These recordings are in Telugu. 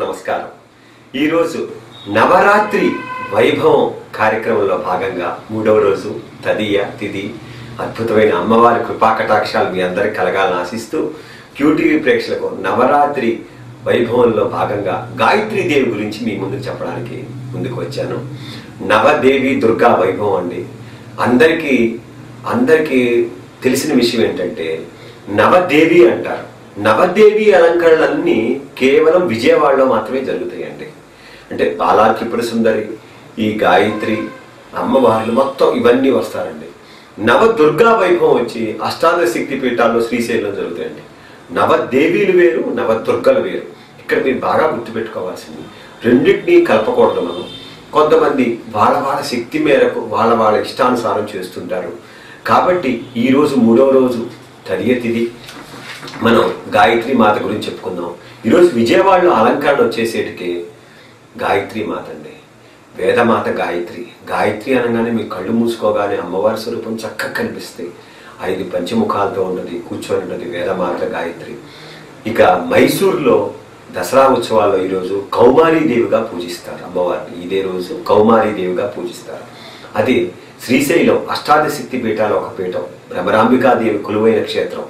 నమస్కారం. ఈరోజు నవరాత్రి వైభవం కార్యక్రమంలో భాగంగా 3వ రోజు తదియ తిథి అద్భుతమైన అమ్మవారి కృపాకటాక్షాలు మీ అందరికి కలగాలని ఆశిస్తూ క్యూటీవీ ప్రేక్షకులకు నవరాత్రి వైభవంలో భాగంగా గాయత్రీ దేవి గురించి మీ ముందుకు చెప్పడానికి ముందుకు వచ్చాను. నవదేవి దుర్గా వైభవం అండి. అందరికీ తెలిసిన విషయం ఏంటంటే నవదేవి అంటారు. నవదేవి అలంకరణలన్నీ కేవలం విజయవాడలో మాత్రమే జరుగుతాయండి. అంటే బాలాత్రిపుర సుందరి, ఈ గాయత్రి అమ్మవార్లు మొత్తం ఇవన్నీ వస్తారండి. నవదుర్గా వైభవం వచ్చి అష్టాదశ శక్తి పీఠాల్లో శ్రీశైలం జరుగుతాయండి. నవదేవీలు వేరు, నవదుర్గలు వేరు. ఇక్కడ మీరు బాగా గుర్తుపెట్టుకోవాల్సింది రెండింటినీ కలపకూడదు. మనం కొంతమంది వాళ్ళ శక్తి మేరకు వాళ్ళ ఇష్టానుసారం చేస్తుంటారు. కాబట్టి ఈరోజు 3వ రోజు తదియ తిథి మనం గాయత్రి మాత గురించి చెప్పుకుందాం. ఈరోజు విజయవాడలో అలంకరణ వచ్చేసేటికి గాయత్రి మాత అండి. వేదమాత గాయత్రి. గాయత్రి అనగానే మీ కళ్ళు మూసుకోగానే అమ్మవారి స్వరూపం చక్కగా కనిపిస్తాయి. 5 పంచముఖాలతో ఉన్నది, కూర్చొని ఉన్నది వేదమాత గాయత్రి. ఇక మైసూరులో దసరా ఉత్సవాల్లో ఈరోజు కౌమారీదేవిగా పూజిస్తారు అమ్మవారిని. ఇదే రోజు కౌమారీదేవిగా పూజిస్తారు. అది శ్రీశైలం అష్టాదశ శక్తి పీఠాల ఒక పీఠం. భ్రమరాంబికాదేవి కొలువైన క్షేత్రం,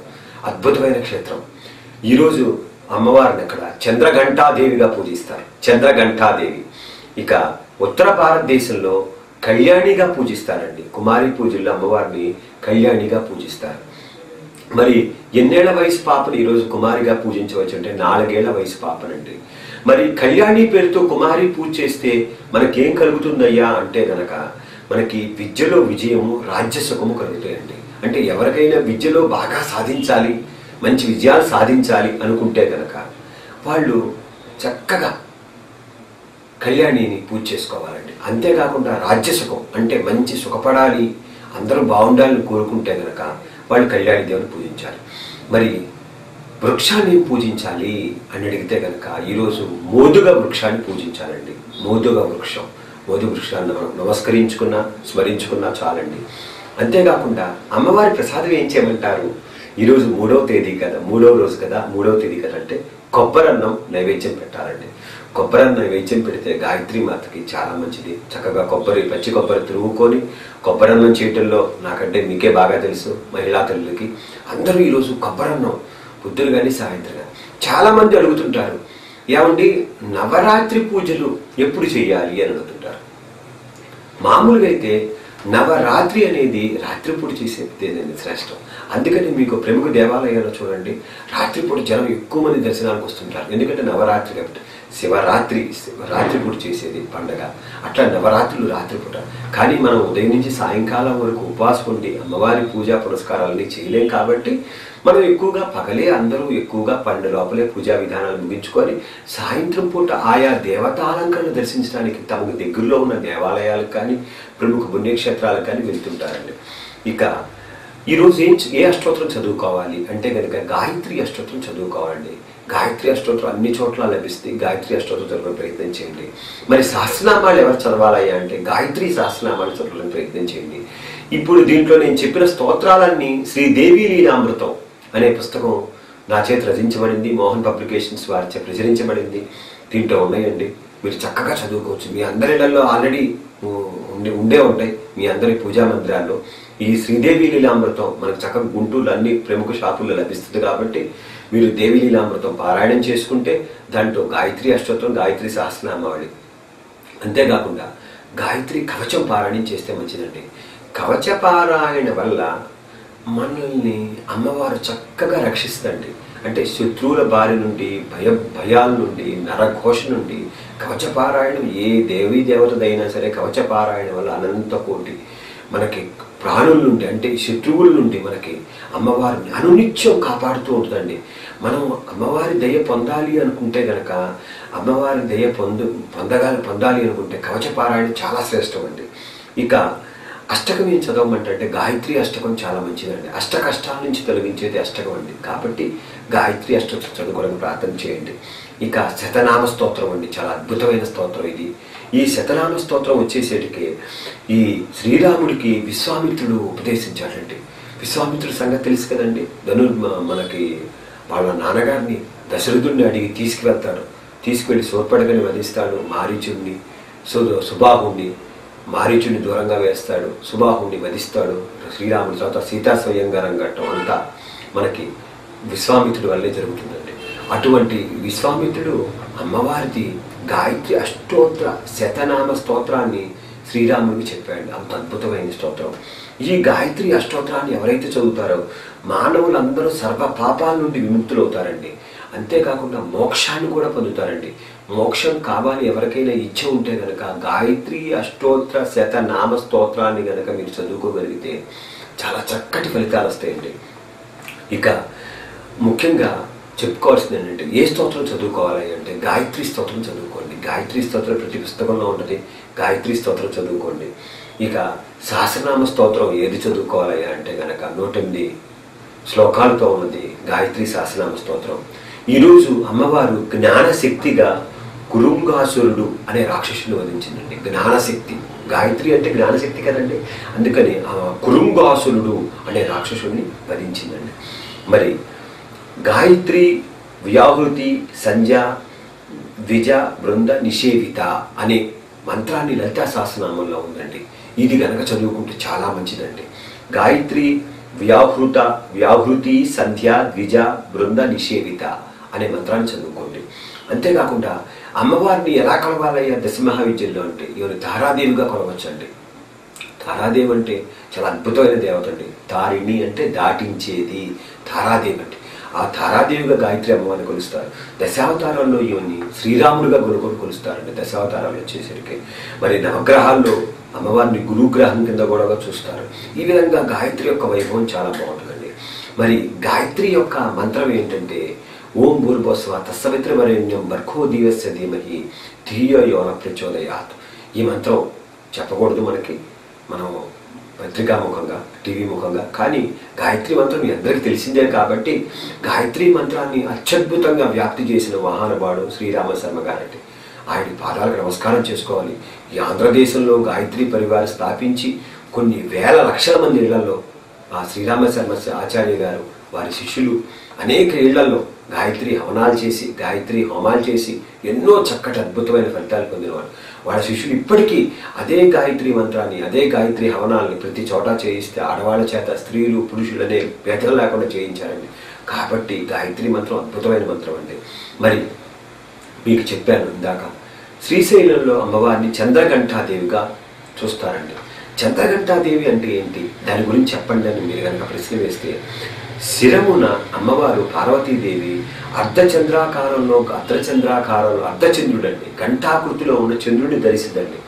అద్భుతమైన క్షేత్రం. ఈరోజు అమ్మవారిని అక్కడ చంద్రఘంటాదేవిగా పూజిస్తారు. చంద్రఘంటాదేవి. ఇక ఉత్తర భారతదేశంలో కళ్యాణిగా పూజిస్తారండి. కుమారి పూజల్లో అమ్మవారిని కళ్యాణిగా పూజిస్తారు. మరి ఎన్నేళ్ల వయసు పాపను ఈరోజు కుమారిగా పూజించవచ్చు అంటే 4 ఏళ్ల వయసు పాపనండి. మరి కళ్యాణి పేరుతో కుమారి పూజ చేస్తే మనకేం కలుగుతుందయ్యా అంటే గనక మనకి విద్యలో విజయము, రాజ్యసుఖము కలుగుతాయండి. అంటే ఎవరికైనా విద్యలో బాగా సాధించాలి, మంచి విజయాలు సాధించాలి అనుకుంటే గనక వాళ్ళు చక్కగా కళ్యాణిని పూజ చేసుకోవాలండి. అంతేకాకుండా రాజ్యసుఖం అంటే మంచి సుఖపడాలి, అందరూ బాగుండాలని కోరుకుంటే గనక వాళ్ళు కళ్యాణి దేవుని పూజించాలి. మరి వృక్షాన్ని పూజించాలి అని అడిగితే కనుక ఈరోజు మోదుగ వృక్షాన్ని పూజించాలండి. మోదుగ వృక్షం, మోదు వృక్షాన్ని మనం నమస్కరించుకున్నా స్మరించుకున్నా చాలండి. అంతేకాకుండా అమ్మవారి ప్రసాదం ఏం చేయమంటారు? ఈరోజు 3వ తేదీ కదా, 3వ రోజు కదా, 3వ తేదీ కదా అంటే కొబ్బరన్నం నైవేద్యం పెట్టాలండి. కొబ్బరన్నం నైవేద్యం పెడితే గాయత్రి మాతకి చాలా మంచిది. చక్కగా పచ్చి కొబ్బరి తురుముకొని కొబ్బరన్నం చేయటంలో నాకంటే మీకే బాగా తెలుసు, మహిళా తల్లులకి. అందరూ ఈరోజు కొబ్బరన్నం పొద్దులు కానీ సాయంత్రం కానీ. చాలామంది అడుగుతుంటారు, ఏమండి నవరాత్రి పూజలు ఎప్పుడు చేయాలి అని అడుగుతుంటారు. మామూలుగా అయితే నవరాత్రి అనేది రాత్రిపూట చేసేది శ్రేష్టం. అందుకని మీకు ప్రముఖ దేవాలయాల్లో చూడండి, రాత్రిపూట జనం ఎక్కువ మంది దర్శనానికి వస్తుంటారు. ఎందుకంటే నవరాత్రి కాబట్టి. రాత్రిపూట చేసేది పండగ. అట్లా నవరాత్రులు రాత్రిపూట. కానీ మనం ఉదయం నుంచి సాయంకాలం వరకు ఉపవాసం ఉండి అమ్మవారి పూజా పురస్కారాలని చేయలేం. కాబట్టి మనం ఎక్కువగా పగలే అందరూ ఎక్కువగా పండు లోపలే పూజా విధానాలు ముగించుకొని సాయంత్రం పూట ఆయా దేవతాలంకరణ దర్శించడానికి తమకు దగ్గరలో ఉన్న దేవాలయాలకు కానీ ప్రముఖ పుణ్యక్షేత్రాలకు కానీ వెళ్తుంటారండి. ఇక ఈరోజు ఏ అష్టోత్తరం చదువుకోవాలి అంటే కనుక గాయత్రి అష్టోత్తరం చదువుకోవాలండి. గాయత్రి అష్టోత్తరం అన్ని చోట్ల లభిస్తాయి. గాయత్రి అష్టోత్తరం చదవడం ప్రయత్నం చేయండి. మరి సహస్రనామాలు ఎవరు చదవాలయ్యా అంటే గాయత్రి సహస్రనామాలు చదవడం ప్రయత్నం చేయండి. ఇప్పుడు దీంట్లో నేను చెప్పిన స్తోత్రాలన్నీ శ్రీదేవి లీలామృతం అనే పుస్తకం నా చేతి రచించబడింది. మోహన్ పబ్లికేషన్స్ వారిచే ప్రచురించబడింది. దీంట్లో ఉన్నాయండి. మీరు చక్కగా చదువుకోవచ్చు. మీ అందరిలో ఆల్రెడీ ఉండే ఉంటాయి మీ అందరి పూజా మందిరాల్లో. ఈ శ్రీదేవి లీలామృతం మనకు చక్కగా గుంటూరులో అన్ని ప్రముఖ షాపుల్లో లభిస్తుంది. కాబట్టి మీరు దేవి లీలామృతం పారాయణం చేసుకుంటే దాంట్లో గాయత్రి అష్టోత్తరం, గాయత్రి సహస్రనామావళి, అంతేకాకుండా గాయత్రి కవచం పారాయణం చేస్తే మంచిదండి. కవచ పారాయణ వల్ల మనల్ని అమ్మవారు చక్కగా రక్షిస్తుందండి. అంటే శత్రువుల బారి నుండి, భయాల నుండి, నరఘోష నుండి కవచపారాయణం ఏ దేవీ దేవతదైనా సరే కవచపారాయణం వల్ల అనంత కోటి మనకి ప్రాణుల నుండి అంటే శత్రువుల నుండి మనకి అమ్మవారిని అనునిత్యం కాపాడుతూ ఉంటుందండి. మనం అమ్మవారి దయ పొందాలి అనుకుంటే గనక అమ్మవారి దయ పొందాలి అనుకుంటే కవచపారాయణం చాలా శ్రేష్టం అండి. ఇక అష్టకం ఏం చదవమంటే గాయత్రి అష్టకం చాలా మంచిదండి. అష్ట కష్టాల నుంచి తొలగించేది అష్టకం అండి. కాబట్టి గాయత్రి అష్టకం చదువుకోవడానికి ప్రార్థన చేయండి. ఇక శతనామ స్తోత్రం అండి, చాలా అద్భుతమైన స్తోత్రం ఇది. ఈ శతనామ స్తోత్రం వచ్చేసేటికి ఈ శ్రీరాముడికి విశ్వామిత్రుడు ఉపదేశించాడండి. విశ్వామిత్రుడి సంగతి తెలుసు కదండి. మనకి వాళ్ళ నాన్నగారిని దశరథుడిని అడిగి తీసుకువెళ్తాడు. తీసుకెళ్లి శూర్పణఖని వధిస్తాడు. మారీచుడిని సుబాహుణ్ణి మారీచుడిని దూరంగా వేస్తాడు. సుబాహుణ్ణి వధిస్తాడు. శ్రీరాముడి తర్వాత సీతా స్వయంవరం ఘట్టం అంతా మనకి విశ్వామిత్రుడి వల్లే జరుగుతుందండి. అటువంటి విశ్వామిత్రుడు అమ్మవారిది గాయత్రి అష్టోత్తర శతనామ స్తోత్రాన్ని శ్రీరాముడికి చెప్పాడు. అంత అద్భుతమైన స్తోత్రం. ఈ గాయత్రి అష్టోత్తరాన్ని ఎవరైతే చదువుతారో మానవులందరూ సర్వ పాపాల నుండి విముక్తులవుతారండి. అంతేకాకుండా మోక్షాన్ని కూడా పొందుతారండి. మోక్షం కావాలి ఎవరికైనా ఇచ్చ ఉంటే కనుక గాయత్రి అష్టోత్తర శతనామ స్తోత్రాన్ని కనుక మీరు చదువుకోగలిగితే చాలా చక్కటి ఫలితాలు వస్తాయండి. ఇక ముఖ్యంగా చెప్పుకోవాల్సింది ఏంటంటే ఏ స్తోత్రం చదువుకోవాలి అంటే గాయత్రి స్తోత్రం చదువుకోండి. గాయత్రి స్తోత్రం ప్రతి పుస్తకంలో ఉంటుంది. గాయత్రి స్తోత్రం చదువుకోండి. ఇక సహస్రనామ స్తోత్రం ఏది చదువుకోవాలి అంటే కనుక 108 శ్లోకాలతో ఉన్నది గాయత్రి సహస్రనామ స్తోత్రం. ఈరోజు అమ్మవారు జ్ఞానశక్తిగా కురుంగాసురుడు అనే రాక్షసుని వధించిందండి. జ్ఞానశక్తి, గాయత్రి అంటే జ్ఞానశక్తి కదండి. అందుకని కురుంగాసురుడు అనే రాక్షసుని వధించిందండి. మరి గాయత్రి వ్యాహృతి సంధ్య ద్విజ బృంద నిషేవిత అనే మంత్రాన్ని లలితా సహస్రనామంలో ఉందండి. ఇది గనక చదువుకుంటే చాలా మంచిదండి. గాయత్రి వ్యాహృతి సంధ్య ద్విజ బృంద నిషేవిత అనే మంత్రాన్ని చదువుకోండి. అంతేకాకుండా అమ్మవారిని ఎలా కొలవాలయ్యా దశమహావిద్యల్లో అంటే ఇవన్నీ తారాదేవిగా కొలవచ్చండి. తారాదేవి అంటే చాలా అద్భుతమైన దేవత అండి. తారిణి అంటే దాటించేది తారాదేవి అంటే. ఆ తారాదేవిగా గాయత్రి అమ్మవారిని కొలుస్తారు. దశావతారాల్లో ఇవన్నీ శ్రీరాముడిగా కొలుస్తారండి. దశావతారాలు వచ్చేసరికి మరి నవగ్రహాల్లో అమ్మవారిని గురుగ్రహం కింద కూడా చూస్తారు. ఈ విధంగా గాయత్రి యొక్క వైభవం చాలా బాగుంటుందండి. మరి గాయత్రి యొక్క మంత్రం ఏంటంటే ఓం భూర్భువస్సువః తత్సవితుర్వరేణ్యం భర్గో దేవస్య ధీమహి ధియో యో నః ప్రచోదయాత్. ఈ మంత్రం చెప్పకూడదు మనం పత్రికాముఖంగా టీవీ ముఖంగా. కానీ గాయత్రి మంత్రం మీ అందరికీ తెలిసిందే కాబట్టి గాయత్రి మంత్రాన్ని అత్యద్భుతంగా వ్యాప్తి చేసిన మహానుభావుడు శ్రీరామ శర్మ గారండి. ఆయన పాదాలకు నమస్కారం చేసుకోవాలి. ఈ ఆంధ్రదేశంలో గాయత్రి పరివారం స్థాపించి కొన్ని వేల లక్షల మంది ఇళ్లలో ఆ శ్రీరామ శర్మ ఆచార్య గారు వారి శిష్యులు అనేక ఇళ్లలో గాయత్రి హవనాలు చేసి గాయత్రి హోమాలు చేసి ఎన్నో చక్కటి అద్భుతమైన ఫలితాలు పొందినవారు. వాళ్ళ శిష్యులు ఇప్పటికీ అదే గాయత్రి మంత్రాన్ని అదే గాయత్రి హవనాల్ని ప్రతి చోట చేయిస్తే ఆడవాళ్ళ చేత స్త్రీలు పురుషులు అనే భేదం లేకుండా చేయించారండి. కాబట్టి గాయత్రి మంత్రం అద్భుతమైన మంత్రం అండి. మరి మీకు చెప్పాను ఇందాక శ్రీశైలంలో అమ్మవారిని చంద్రఘంటాదేవిగా చూస్తారండి. చంద్రఘంటాదేవి అంటే ఏంటి, దాని గురించి చెప్పండి అని మీరు కనుక ప్రశ్న వేస్తే శిరమున అమ్మవారు పార్వతీదేవి అర్ధచంద్రాకారంలో అర్ధచంద్రుడు అండి. ఘంటాకృతిలో ఉన్న చంద్రుడిని ధరిస్తుందండి.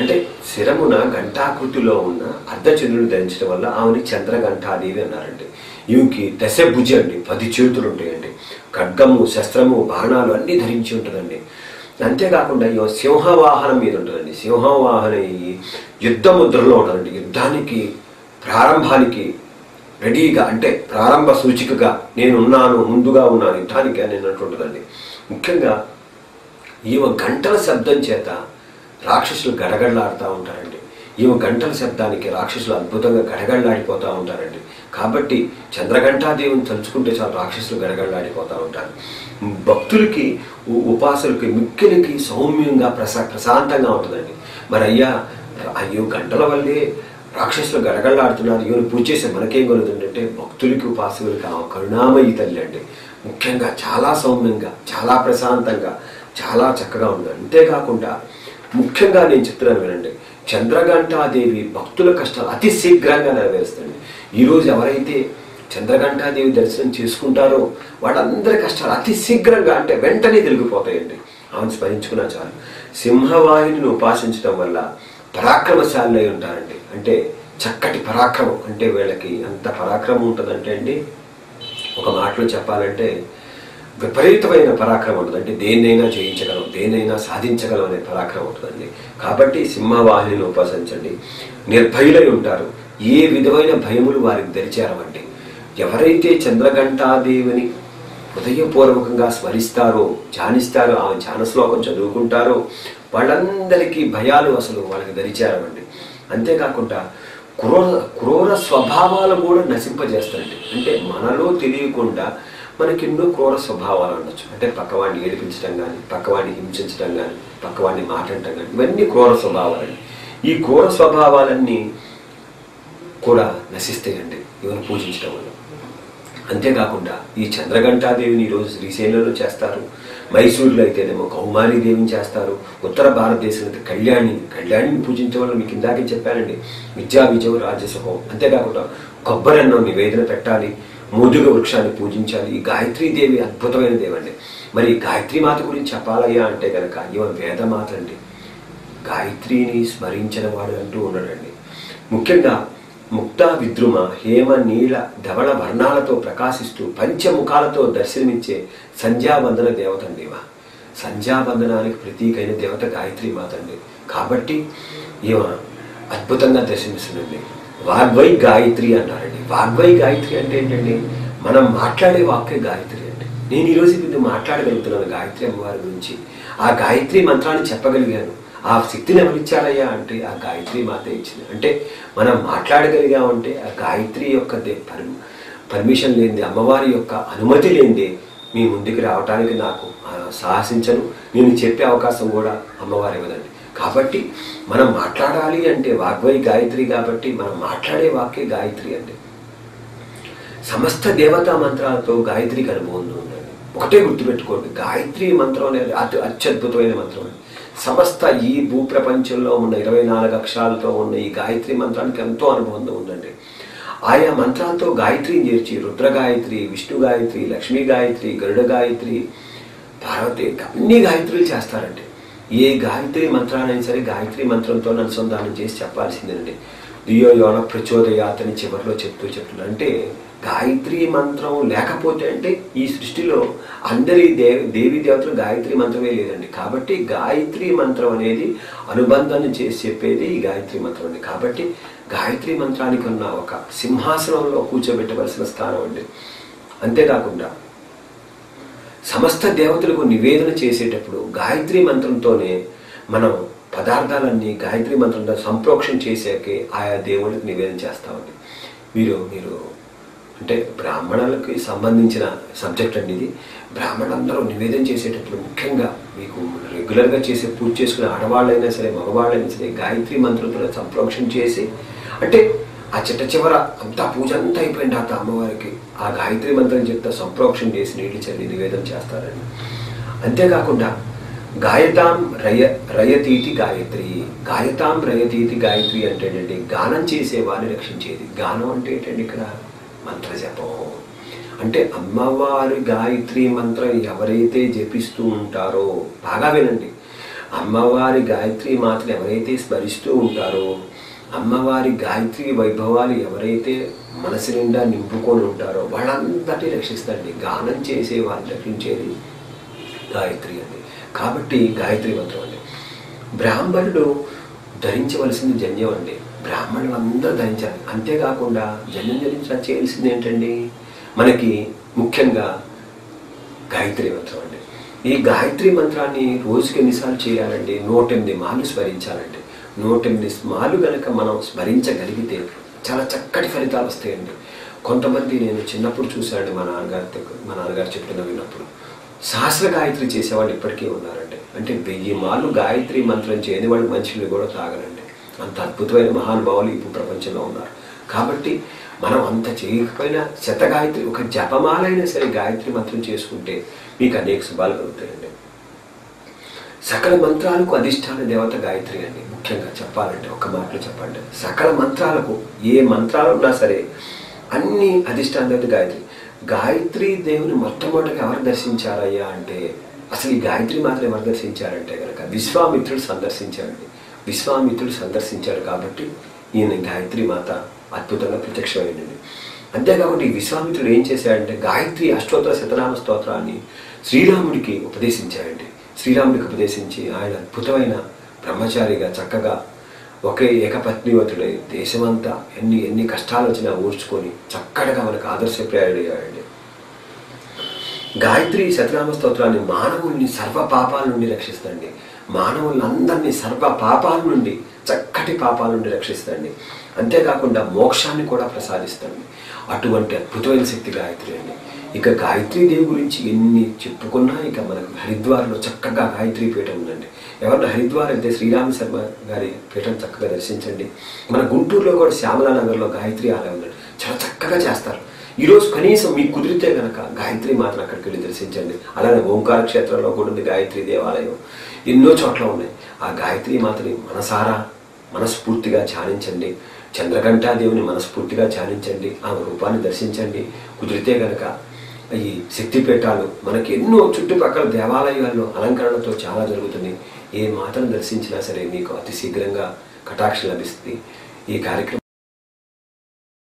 అంటే శిరమున ఘంటాకృతిలో ఉన్న అర్ధచంద్రుడిని ధరించడం వల్ల ఆమెని చంద్రఘంటాదేవి అన్నారండి. ఈమెకి దశభుజి అండి, 10 చేతులు ఉంటాయండి. ఖడ్గము శస్త్రము బాణాలు అన్నీ ధరించి ఉంటుందండి. అంతేకాకుండా సింహవాహనం మీద ఉంటుందండి. సింహవాహనం యుద్ధ ముద్రలో ఉంటుందండి. యుద్ధానికి ప్రారంభానికి రెడీగా అంటే ప్రారంభ సూచికగా నేనున్నాను, ముందుగా ఉన్నాను యుద్ధానికి అని ఉంటుందండి. ముఖ్యంగా ఈమె గంటల శబ్దం చేత రాక్షసులు గడగడలాడుతూ ఉంటారండి. ఈమె గంటల శబ్దానికి రాక్షసులు అద్భుతంగా గడగడలాడిపోతూ ఉంటారండి. కాబట్టి చంద్రఘంటాదేవిని తలుచుకుంటే చాలా రాక్షసులు గడగడలాడిపోతూ ఉంటారు. భక్తులకి ఉపాసకులకి మిక్కిలికి సౌమ్యంగా ప్రశాంతంగా ఉంటుందండి. మరి అయ్యో గంటల వల్లే రాక్షసులు గడగడలాడుతున్నారు, ఈవెను పూజ చేసే మనకేం కలుగుతుందంటే భక్తులకి ఉపాసకులకి కరుణామయి తల్లి అండి. ముఖ్యంగా చాలా సౌమ్యంగా చాలా ప్రశాంతంగా చాలా చక్కగా ఉంది. అంతేకాకుండా ముఖ్యంగా నేను చెప్తున్నాను వినండి, చంద్రఘంటాదేవి భక్తుల కష్టాలు అతి శీఘ్రంగా నెరవేరుస్తుంది. ఈరోజు ఎవరైతే చంద్రఘంటాదేవి దర్శనం చేసుకుంటారో వాళ్ళందరి కష్టాలు అతి శీఘ్రంగా అంటే వెంటనే తిరిగిపోతాయండి. ఆమెను స్మరించుకున్నా చాలు. సింహవాహిని ఉపాసించడం వల్ల పరాక్రమశాలి అయి ఉంటారండి. అంటే చక్కటి పరాక్రమం, అంటే వీళ్ళకి అంత పరాక్రమం ఉంటుందంటే అండి ఒక మాటలో చెప్పాలంటే విపరీతమైన పరాక్రమం ఉంటుంది. అంటే దేన్నైనా జయించగలం, దేన్నైనా సాధించగలం అనే పరాక్రమం ఉంటుందండి. కాబట్టి సింహవాహిని ఉపాసించండి. నిర్భయులై ఉంటారు. ఏ విధమైన భయములు వారికి దరిచేరవండి. ఎవరైతే చంద్రఘంటాదేవిని హృదయపూర్వకంగా స్మరిస్తారో ధ్యానిస్తారో ఆమె ధ్యాన శ్లోకం చదువుకుంటారో వాళ్ళందరికీ భయాలు అసలు వాళ్ళకి దరిచేరవండి. అంతేకాకుండా క్రూర స్వభావాలు కూడా నశింపజేస్తారండి. అంటే మనలో తెలియకుండా మనకి ఎన్నో క్రూర స్వభావాలు ఉండొచ్చు. అంటే పక్కవాడిని ఏడిపించడం కానీ, పక్కవాడిని హింసించడం కానీ, పక్కవాడిని మాట్లాడటం కానీ, ఇవన్నీ క్రూర స్వభావాలండి. ఈ క్రూర స్వభావాలన్నీ కూడా నశిస్తాయండి ఇవన్నీ పూజించడం వల్ల. అంతేకాకుండా ఈ చంద్రఘంటాదేవిని ఈరోజు శ్రీశైలంలో చేస్తారు, మైసూరులో అయితేనేమో కౌమారీదేవిని చేస్తారు, ఉత్తర భారతదేశంలో అయితే కళ్యాణిని పూజించడం వల్ల మీకు ఇందాకే చెప్పానండి, విద్యా విజయం రాజ్యసుఖం. అంతేకాకుండా కొబ్బరి అన్నం నివేదన పెట్టాలి, మోదుగ వృక్షాన్ని పూజించాలి. ఈ గాయత్రీదేవి అద్భుతమైన దేవండి. మరి గాయత్రీ మాత గురించి చెప్పాలయ్యా అంటే కనుక ఈమె వేదమాత అండి. గాయత్రిని స్మరించిన వాడు అంటూ ఉండడండి. ముఖ్యంగా ముక్తా విద్రుమ హేమ నీల ధవళ వర్ణాలతో ప్రకాశిస్తూ పంచముఖాలతో దర్శనమిచ్చే సంధ్యావందన దేవత అండి. సంధ్యావందనానికి ప్రతీకైన దేవత గాయత్రీ మాత అండి. కాబట్టి ఈమె అద్భుతంగా దర్శనమిస్తుందండి. వాగ్వై గాయత్రి అన్నారండి. వాగ్వై గాయత్రి అంటే ఏంటండి? మనం మాట్లాడే వాక్య గాయత్రి అండి. నేను ఈరోజు ఇది మాట్లాడగలుగుతున్నాను గాయత్రి అమ్మవారి గురించి. ఆ గాయత్రి మంత్రాన్ని చెప్పగలిగాను. ఆ శక్తిని ఎవరిచ్చారయ్యా అంటే ఆ గాయత్రి మాత ఇచ్చింది. అంటే మనం మాట్లాడగలిగామంటే ఆ గాయత్రి యొక్క పర్మిషన్ లేనిది, అమ్మవారి యొక్క అనుమతి లేనిది మీ ముందుకు రావడానికి నాకు సాహసించను. నేను చెప్పే అవకాశం కూడా అమ్మవారి ఇవ్వదండి. కాబట్టి మనం మాట్లాడాలి అంటే వాగ్వై గాయత్రి, కాబట్టి మనం మాట్లాడే వాక్యే గాయత్రి అండి. సమస్త దేవతా మంత్రాలతో గాయత్రికి అనుభవం ఉందండి. ఒకటే గుర్తుపెట్టుకోండి, గాయత్రి మంత్రం అనేది అత్యద్భుతమైన మంత్రం అండి. సమస్త ఈ భూప్రపంచంలో ఉన్న 24 అక్షరాలతో ఉన్న ఈ గాయత్రి మంత్రానికి ఎంతో అనుబంధం ఉందండి. ఆయా మంత్రాలతో గాయత్రిని చేర్చి రుద్ర గాయత్రి, విష్ణు గాయత్రి, లక్ష్మీ గాయత్రి, గరుడ గాయత్రి, పార్వతి, అన్ని గాయత్రులు చేస్తారండి. ఏ గాయత్రి మంత్రానైనా సరే గాయత్రి మంత్రంతో అనుసంధానం చేసి చెప్పాల్సిందేనండి. దియో యోన ప్రచోదయాత్ అని చివరిలో చెప్తున్నా. అంటే గాయత్రి మంత్రం లేకపోతే అంటే ఈ సృష్టిలో అందరి దేవీ దేవతలు గాయత్రి మంత్రమే లేదండి. కాబట్టి గాయత్రి మంత్రం అనేది అనుబంధాన్ని చేసి చెప్పేది ఈ గాయత్రి మంత్రం అండి. కాబట్టి గాయత్రి మంత్రానికి ఉన్న ఒక సింహాసనంలో కూర్చోబెట్టవలసిన స్థానం అండి. అంతేకాకుండా సమస్త దేవతలకు నివేదన చేసేటప్పుడు గాయత్రి మంత్రంతోనే మనం పదార్థాలన్నీ గాయత్రి మంత్రంతో సంప్రోక్షణ చేసాకే ఆయా దేవుడికి నివేదన చేస్తామండి. మీరు అంటే బ్రాహ్మణులకి సంబంధించిన సబ్జెక్ట్ అండి ఇది. బ్రాహ్మణులందరూ నివేదన చేసేటప్పుడు ముఖ్యంగా మీకు రెగ్యులర్గా చేసే పూజ చేసుకునే ఆడవాళ్ళైనా సరే మగవాళ్ళైనా సరే గాయత్రి మంత్రంతో సంప్రోక్షణ చేసి, అంటే ఆ చిట్ట చివర అంతా పూజ అంతా అయిపోయిన తర్వాత అమ్మవారికి ఆ గాయత్రి మంత్రం చెప్తా సంప్రోక్షణ చేసి నీళ్ళు చల్లి నివేదన చేస్తారండి. అంతేకాకుండా గాయతాం రయతీతి గాయత్రి. గాయతాం రయతీతి గాయత్రి అంటే ఏంటంటే గానం చేసేవారిని రక్షించేది. గానం అంటే ఏంటంటే ఇక్కడ మంత్ర జపం. అంటే అమ్మవారి గాయత్రి మంత్రం ఎవరైతే జపిస్తూ ఉంటారో, బాగా వినండి, అమ్మవారి గాయత్రి మాత్రం ఎవరైతే స్మరిస్తూ ఉంటారో, అమ్మవారి గాయత్రి వైభవాలు ఎవరైతే మనసు నిండా నింపుకొని ఉంటారో వాళ్ళందరినీ రక్షిస్తారండి. గానం చేసే వారిని రక్షించేది గాయత్రి అండి. కాబట్టి గాయత్రి మంత్రం అండి. బ్రాహ్మణుడు ధరించవలసింది జన్యం అండి. బ్రాహ్మణులు అందరూ ధరించాలి. అంతేకాకుండా జన్యం ధరించాలి చేయాల్సింది ఏంటండి? మనకి ముఖ్యంగా గాయత్రి మంత్రం అండి. ఈ గాయత్రి మంత్రాన్ని రోజుకి ఎన్నిసార్లు చేయాలండి? 108 మార్లు స్మరించాలండి. 108 మార్లు కనుక మనం స్మరించగలిగితే చాలా చక్కటి ఫలితాలు వస్తాయండి. కొంతమంది నేను చిన్నప్పుడు చూశానండి, మా నాన్నగారు చెప్పిన విన్నప్పుడు సహస్ర గాయత్రి చేసేవాళ్ళు ఇప్పటికీ ఉన్నారండి. అంటే 1000 మార్లు గాయత్రి మంత్రం చేయని వాళ్ళు మనుషులు కూడా తాగరండి. అంత అద్భుతమైన మహానుభావులు ఇప్పుడు ప్రపంచంలో ఉన్నారు. కాబట్టి మనం అంత చేయకపోయినా శతగాయత్రి, ఒక జపమాలైనా సరే గాయత్రి మంత్రం చేసుకుంటే మీకు అనేక శుభాలు కలుగుతాయండి. సకల మంత్రాలకు అధిష్టాన దేవత గాయత్రి అండి. ముఖ్యంగా చెప్పాలంటే ఒక మాటలో చెప్పాలంటే సకల మంత్రాలకు ఏ మంత్రాలు ఉన్నా సరే అన్ని అధిష్టాన దేవత గాయత్రి. గాయత్రి దేవుని మొట్టమొదటిగా ఎవరు దర్శించారయ్యా అంటే, అసలు ఈ గాయత్రి మాత్రం ఎవరు దర్శించారంటే కనుక విశ్వామిత్రుడు సందర్శించారండి. విశ్వామిత్రుడు సందర్శించాడు కాబట్టి ఈయన గాయత్రి మాత అద్భుతంగా ప్రత్యక్షమైందండి. అంతేకాకుండా ఈ విశ్వామిత్రుడు ఏం చేశాడంటే గాయత్రి అష్టోత్తర శతనామ స్తోత్రాన్ని శ్రీరాముడికి ఉపదేశించాడండి. శ్రీరాముడికి ఉపదేశించి ఆయన అద్భుతమైన బ్రహ్మచారిగా చక్కగా ఒకే ఏకపత్నివతుడై దేశమంతా ఎన్ని కష్టాలు వచ్చినా ఊర్చుకొని చక్కగా మనకు ఆదర్శప్రాయుడయ్యాడండి. గాయత్రి శతనామ స్తోత్రాన్ని మానవుల్ని సర్వ పాపాల నుండి రక్షిస్తండి. మానవులందరినీ సర్వ పాపాల నుండి, చక్కటి పాపాల నుండి రక్షిస్తండి. అంతేకాకుండా మోక్షాన్ని కూడా ప్రసాదిస్తుంది. అటువంటి అద్భుతమైన శక్తి గాయత్రి అండి. ఇక గాయత్రీదేవి గురించి ఎన్ని చెప్పుకున్నా ఇక మనకు హరిద్వార్లో చక్కగా గాయత్రీ పీఠం ఉందండి. ఎవరన్నా హరిద్వార్ అయితే శ్రీరామ శర్మ గారి పీఠం చక్కగా దర్శించండి. మన గుంటూరులో కూడా శ్యామలానగర్లో గాయత్రి ఆలయం ఉందండి, చాలా చక్కగా చేస్తారు. ఈరోజు కనీసం మీకు కుదిరితే కనుక గాయత్రి మాతను అక్కడికి వెళ్ళి దర్శించండి. అలానే ఓంకార క్షేత్రంలో కూడా ఉంది గాయత్రి దేవాలయం, ఎన్నో చోట్ల ఉన్నాయి. ఆ గాయత్రి మాతని మనసారా మనస్ఫూర్తిగా ధ్యానించండి. చంద్రఘంటాదేవిని మనస్ఫూర్తిగా ధ్యానించండి. ఆమె రూపాన్ని దర్శించండి. కుదిరితే కనుక ఈ శక్తిపీఠాలు మనకి ఎన్నో చుట్టుపక్కల దేవాలయాల్లో అలంకరణతో చాలా జరుగుతుంది. ఏ మాతను దర్శించినా సరే మీకు అతి శీఘ్రంగా కటాక్షం లభిస్తుంది. ఈ కార్యక్రమం